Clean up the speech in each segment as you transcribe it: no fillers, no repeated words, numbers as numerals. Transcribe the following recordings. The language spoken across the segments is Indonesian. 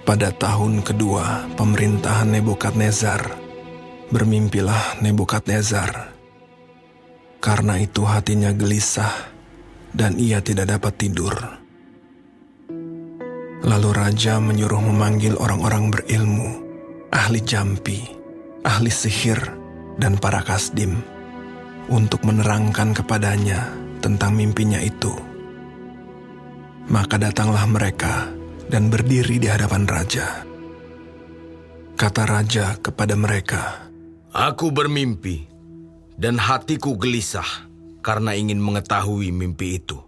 Pada tahun kedua pemerintahan Nebukadnezar, bermimpilah Nebukadnezar. Karena itu hatinya gelisah dan ia tidak dapat tidur. Lalu raja menyuruh memanggil orang-orang berilmu, ahli jampi, ahli sihir, dan para kasdim, untuk menerangkan kepadanya tentang mimpinya itu. Maka datanglah mereka dan berdiri di hadapan raja. Kata raja kepada mereka, "Aku bermimpi, dan hatiku gelisah karena ingin mengetahui mimpi itu."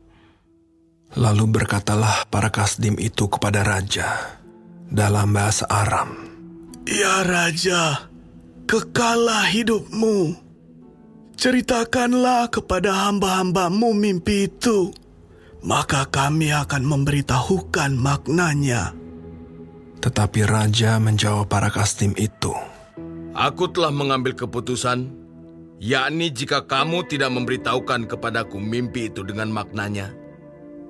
Lalu berkatalah para kasdim itu kepada raja dalam bahasa Aram, "Ya Raja, kekalah hidupmu. Ceritakanlah kepada hamba-hambamu mimpi itu, maka kami akan memberitahukan maknanya." Tetapi raja menjawab para kasdim itu, "Aku telah mengambil keputusan, yakni jika kamu tidak memberitahukan kepadaku mimpi itu dengan maknanya,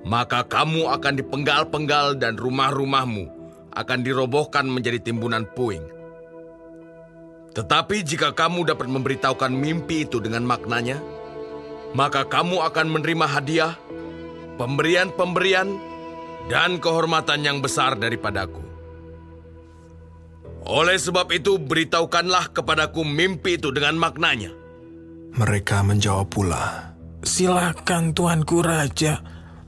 maka kamu akan dipenggal-penggal dan rumah-rumahmu akan dirobohkan menjadi timbunan puing. Tetapi jika kamu dapat memberitahukan mimpi itu dengan maknanya, maka kamu akan menerima hadiah, pemberian-pemberian, dan kehormatan yang besar daripadaku. Oleh sebab itu, beritahukanlah kepadaku mimpi itu dengan maknanya." Mereka menjawab pula, "Silakan Tuanku Raja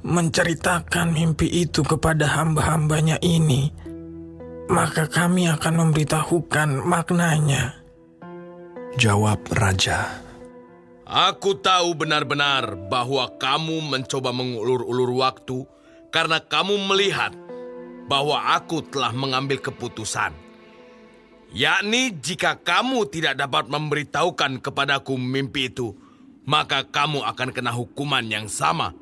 menceritakan mimpi itu kepada hamba-hambanya ini, maka kami akan memberitahukan maknanya." Jawab raja, "Aku tahu benar-benar bahwa kamu mencoba mengulur-ulur waktu karena kamu melihat bahwa aku telah mengambil keputusan. Yakni jika kamu tidak dapat memberitahukan kepadaku mimpi itu, maka kamu akan kena hukuman yang sama.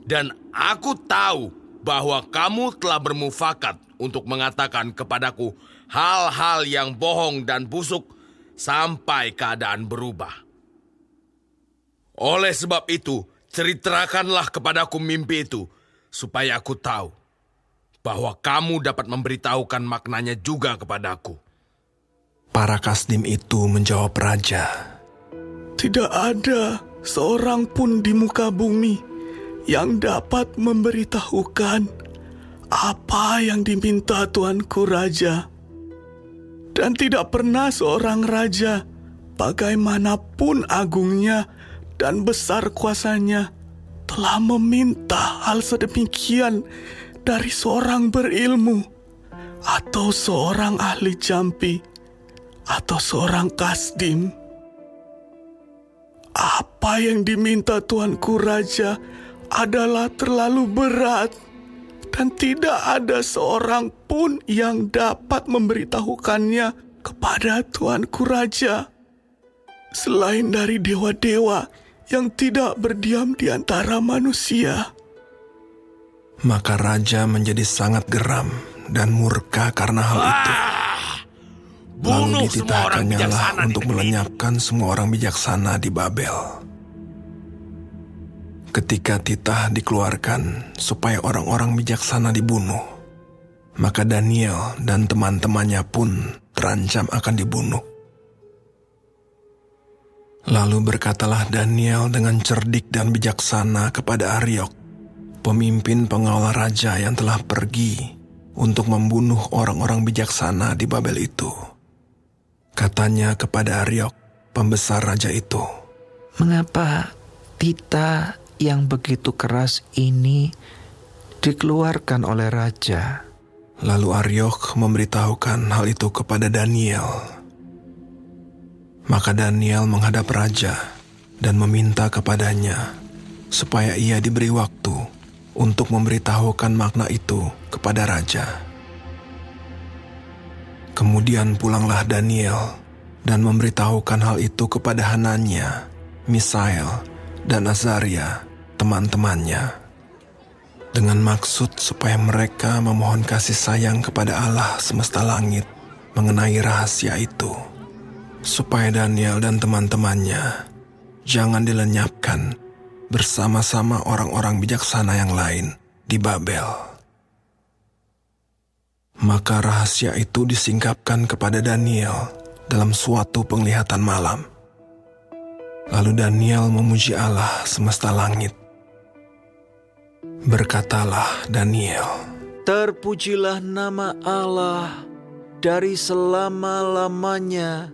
Dan aku tahu bahwa kamu telah bermufakat untuk mengatakan kepadaku hal-hal yang bohong dan busuk sampai keadaan berubah. Oleh sebab itu, ceritakanlah kepadaku mimpi itu, supaya aku tahu bahwa kamu dapat memberitahukan maknanya juga kepadaku." Para kasdim itu menjawab raja, "Tidak ada seorang pun di muka bumi yang dapat memberitahukan apa yang diminta Tuanku Raja. Dan tidak pernah seorang raja, bagaimanapun agungnya dan besar kuasanya, telah meminta hal sedemikian dari seorang berilmu, atau seorang ahli jampi, atau seorang kasdim. Apa yang diminta Tuanku Raja adalah terlalu berat, dan tidak ada seorang pun yang dapat memberitahukannya kepada Tuanku Raja, selain dari dewa-dewa yang tidak berdiam di antara manusia." Maka raja menjadi sangat geram dan murka karena hal itu. Lalu dititahkannya lah untuk melenyapkan semua orang bijaksana di Babel. Ketika titah dikeluarkan supaya orang-orang bijaksana dibunuh, maka Daniel dan teman-temannya pun terancam akan dibunuh. Lalu berkatalah Daniel dengan cerdik dan bijaksana kepada Ariok, pemimpin pengawal raja yang telah pergi untuk membunuh orang-orang bijaksana di Babel itu. Katanya kepada Ariok, pembesar raja itu, "Mengapa titah yang begitu keras ini dikeluarkan oleh raja?" Lalu Ariok memberitahukan hal itu kepada Daniel. Maka Daniel menghadap raja dan meminta kepadanya supaya ia diberi waktu untuk memberitahukan makna itu kepada raja. Kemudian pulanglah Daniel dan memberitahukan hal itu kepada Hananya, Misael, dan Azaria, teman-temannya, dengan maksud supaya mereka memohon kasih sayang kepada Allah semesta langit mengenai rahasia itu, supaya Daniel dan teman-temannya jangan dilenyapkan bersama-sama orang-orang bijaksana yang lain di Babel. Maka rahasia itu disingkapkan kepada Daniel dalam suatu penglihatan malam. Lalu Daniel memuji Allah semesta langit. Berkatalah Daniel, Terpujilah nama Allah dari selama-lamanya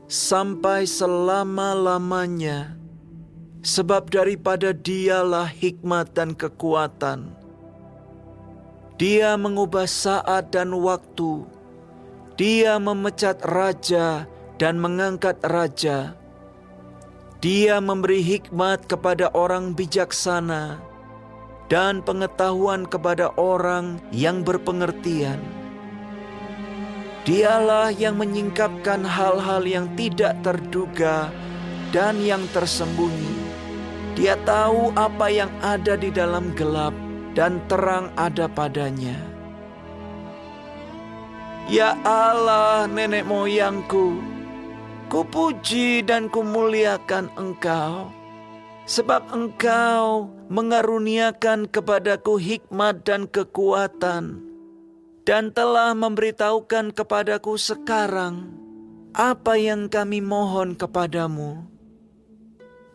sampai selama-lamanya. Sebab daripada Dialah hikmat dan kekuatan. Dia mengubah saat dan waktu. Dia memecat raja dan mengangkat raja. Dia memberi hikmat kepada orang bijaksana dan pengetahuan kepada orang yang berpengertian. Dialah yang menyingkapkan hal-hal yang tidak terduga dan yang tersembunyi. Dia tahu apa yang ada di dalam gelap, dan terang ada padanya. Ya Allah, nenek moyangku, kupuji dan kumuliakan Engkau, sebab Engkau mengaruniakan kepadaku hikmat dan kekuatan, dan telah memberitahukan kepadaku sekarang apa yang kami mohon kepadamu.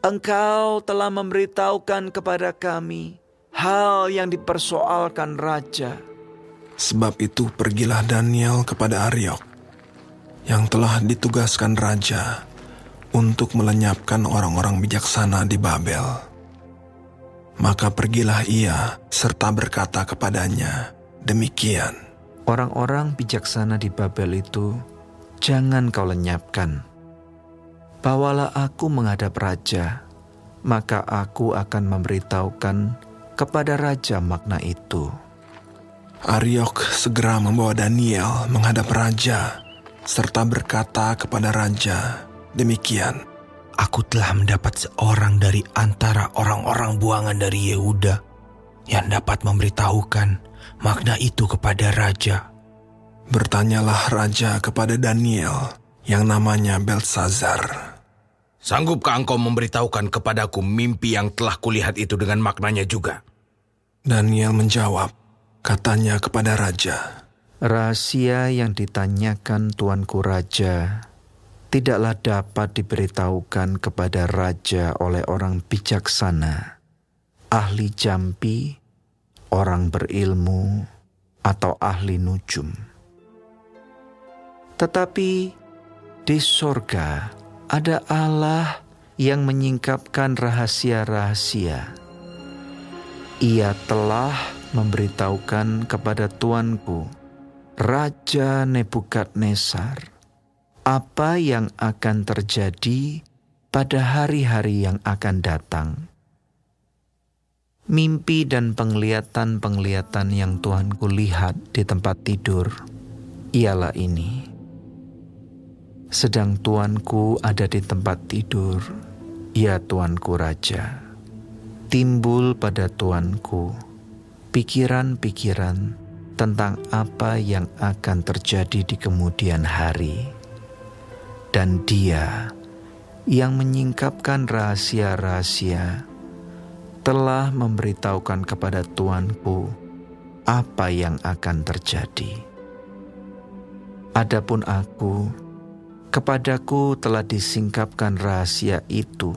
Engkau telah memberitahukan kepada kami hal yang dipersoalkan raja. sebab itu pergilah Daniel kepada Aryok, yang telah ditugaskan raja untuk melenyapkan orang-orang bijaksana di Babel. Maka pergilah ia serta berkata kepadanya, demikian. Orang-orang bijaksana di Babel itu jangan kau lenyapkan. Bawalah aku menghadap raja, maka aku akan memberitahukan kepada raja makna itu. Aryok segera membawa Daniel menghadap raja, serta berkata kepada raja, demikian. Aku telah mendapat seorang dari antara orang-orang buangan dari Yehuda yang dapat memberitahukan makna itu kepada raja. Bertanyalah raja kepada Daniel yang namanya Beltsazar. Sanggupkah engkau memberitahukan kepadaku mimpi yang telah kulihat itu dengan maknanya juga? Daniel menjawab, katanya kepada raja, Rahasia yang ditanyakan tuanku raja tidaklah dapat diberitahukan kepada raja oleh orang bijaksana, ahli jampi, orang berilmu, atau ahli nujum. Tetapi di sorga ada Allah yang menyingkapkan rahasia-rahasia. Ia telah memberitahukan kepada tuanku, Raja Nebukadnezar, apa yang akan terjadi pada hari-hari yang akan datang. Mimpi dan penglihatan-penglihatan yang Tuanku lihat di tempat tidur ialah ini. Sedang Tuanku ada di tempat tidur, ya Tuanku Raja, timbul pada Tuanku pikiran-pikiran tentang apa yang akan terjadi di kemudian hari. Dan Dia yang menyingkapkan rahasia-rahasia telah memberitahukan kepada Tuanku apa yang akan terjadi. Adapun aku, kepadaku telah disingkapkan rahasia itu,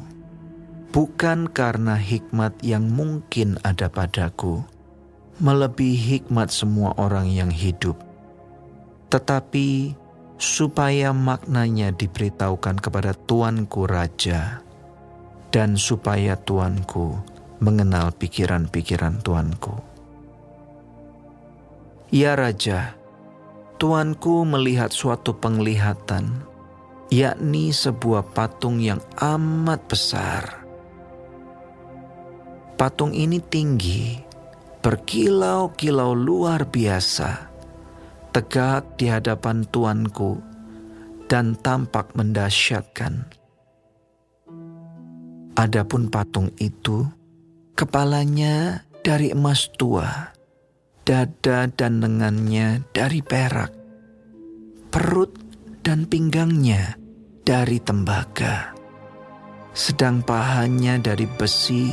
bukan karena hikmat yang mungkin ada padaku, melebihi hikmat semua orang yang hidup, tetapi supaya maknanya diberitahukan kepada tuanku raja, dan supaya tuanku mengenal pikiran-pikiran tuanku. Ya raja, tuanku melihat suatu penglihatan, yakni sebuah patung yang amat besar. Patung ini tinggi, berkilau-kilau luar biasa, tegak di hadapan tuanku dan tampak mendahsyatkan. Adapun patung itu, kepalanya dari emas tua, dada dan lengannya dari perak, perut dan pinggangnya dari tembaga, sedang pahanya dari besi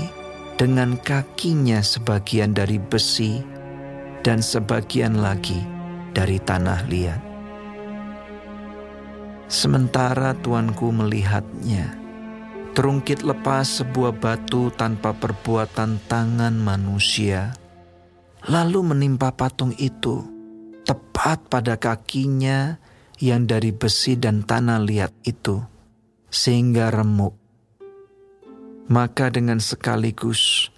dengan kakinya sebagian dari besi dan sebagian lagi dari tanah liat. Sementara tuanku melihatnya, terungkit lepas sebuah batu tanpa perbuatan tangan manusia, lalu menimpa patung itu tepat pada kakinya yang dari besi dan tanah liat itu, sehingga remuk. Maka dengan sekaligus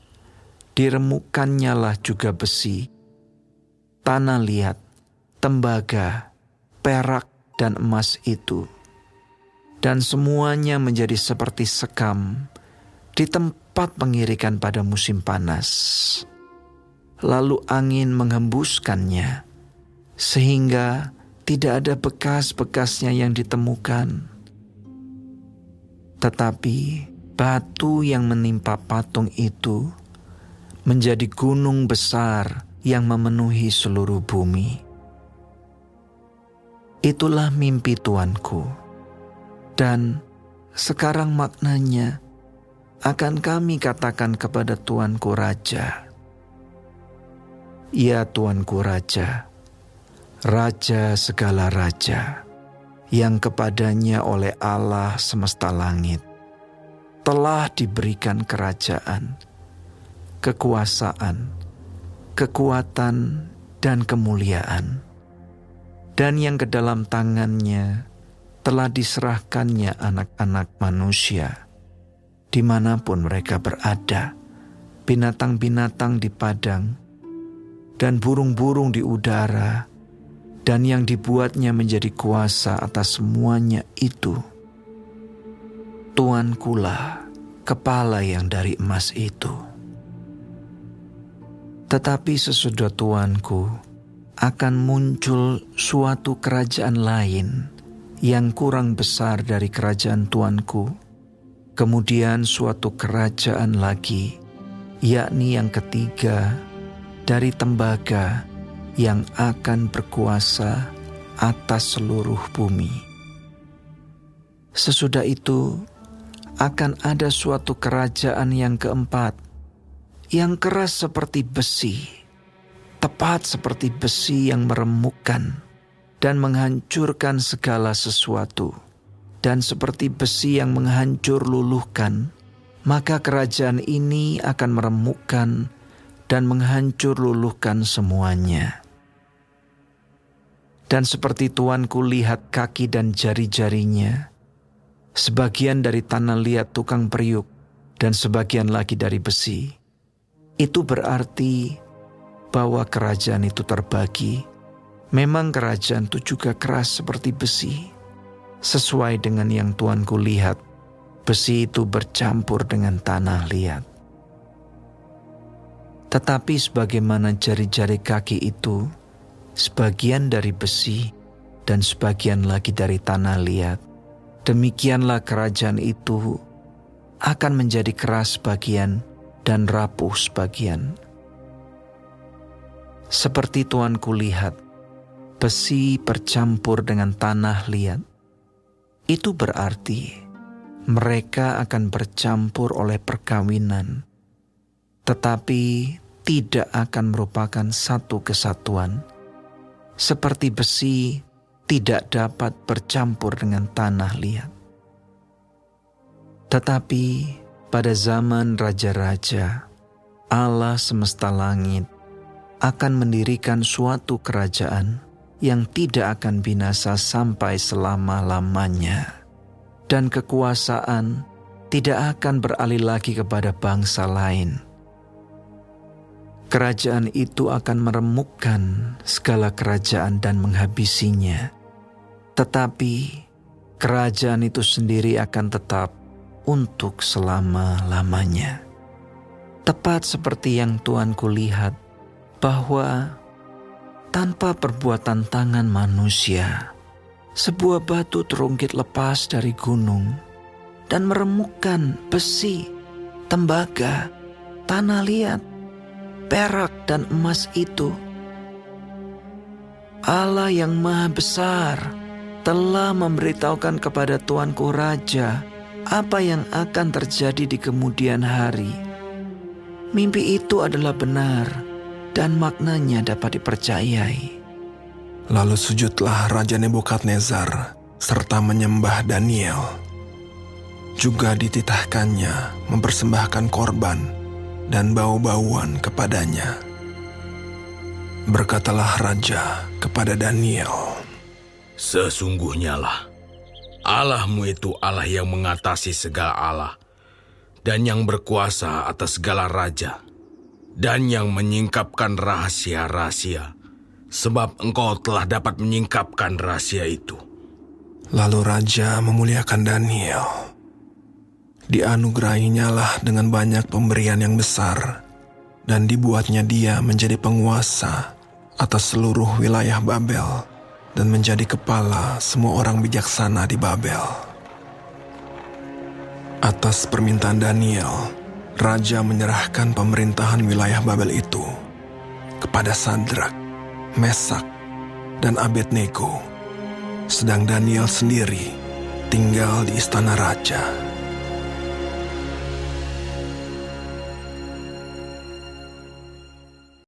diremukannyalah juga besi, tanah liat, tembaga, perak, dan emas itu, dan semuanya menjadi seperti sekam di tempat pengirikan pada musim panas. Lalu angin menghembuskannya, sehingga tidak ada bekas-bekasnya yang ditemukan. Tetapi batu yang menimpa patung itu menjadi gunung besar yang memenuhi seluruh bumi. Itulah mimpi tuanku, dan sekarang maknanya akan kami katakan kepada tuanku raja. Ya tuanku raja, raja segala raja, yang kepadanya oleh Allah semesta langit telah diberikan kerajaan, kekuasaan, kekuatan, dan kemuliaan. Dan yang ke dalam tangannya telah diserahkannya anak-anak manusia, dimanapun mereka berada, binatang-binatang di padang, dan burung-burung di udara, dan yang dibuatnya menjadi kuasa atas semuanya itu. Tuankulah kepala yang dari emas itu. Tetapi sesudah tuanku, akan muncul suatu kerajaan lain yang kurang besar dari kerajaan tuanku, kemudian suatu kerajaan lagi, yakni yang ketiga dari tembaga yang akan berkuasa atas seluruh bumi. Sesudah itu akan ada suatu kerajaan yang keempat, yang keras seperti besi, tepat seperti besi yang meremukkan dan menghancurkan segala sesuatu, dan seperti besi yang menghancur luluhkan, maka kerajaan ini akan meremukkan dan menghancur luluhkan semuanya. Dan seperti tuanku lihat kaki dan jari-jarinya, sebagian dari tanah liat tukang periuk dan sebagian lagi dari besi, itu berarti bahwa kerajaan itu terbagi. Memang kerajaan itu juga keras seperti besi. Sesuai dengan yang tuanku lihat, besi itu bercampur dengan tanah liat. Tetapi sebagaimana jari-jari kaki itu, sebagian dari besi dan sebagian lagi dari tanah liat, demikianlah kerajaan itu akan menjadi keras sebagian dan rapuh sebagian. Seperti tuanku lihat, besi bercampur dengan tanah liat, itu berarti mereka akan bercampur oleh perkawinan, tetapi tidak akan merupakan satu kesatuan. Seperti besi tidak dapat bercampur dengan tanah liat. Tetapi pada zaman raja-raja, Allah semesta langit akan mendirikan suatu kerajaan yang tidak akan binasa sampai selama-lamanya, dan kekuasaan tidak akan beralih lagi kepada bangsa lain. Kerajaan itu akan meremukkan segala kerajaan dan menghabisinya, tetapi kerajaan itu sendiri akan tetap untuk selama-lamanya. Tepat seperti yang tuanku lihat, bahwa tanpa perbuatan tangan manusia, sebuah batu terungkit lepas dari gunung dan meremukkan besi, tembaga, tanah liat, perak, dan emas itu. Allah yang Maha Besar telah memberitahukan kepada tuanku raja apa yang akan terjadi di kemudian hari. Mimpi itu adalah benar dan maknanya dapat dipercayai. Lalu sujudlah Raja Nebukadnezar serta menyembah Daniel. Juga dititahkannya mempersembahkan korban dan bau-bauan kepadanya. Berkatalah Raja kepada Daniel, Sesungguhnya lah, Allahmu itu Allah yang mengatasi segala Allah, dan yang berkuasa atas segala raja, dan yang menyingkapkan rahasia-rahasia, sebab engkau telah dapat menyingkapkan rahasia itu. Lalu Raja memuliakan Daniel. Dianugerahinya lah dengan banyak pemberian yang besar, dan dibuatnya dia menjadi penguasa atas seluruh wilayah Babel, dan menjadi kepala semua orang bijaksana di Babel. Atas permintaan Daniel, Raja menyerahkan pemerintahan wilayah Babel itu kepada Sadrak, Mesak, dan Abednego, sedang Daniel sendiri tinggal di istana raja.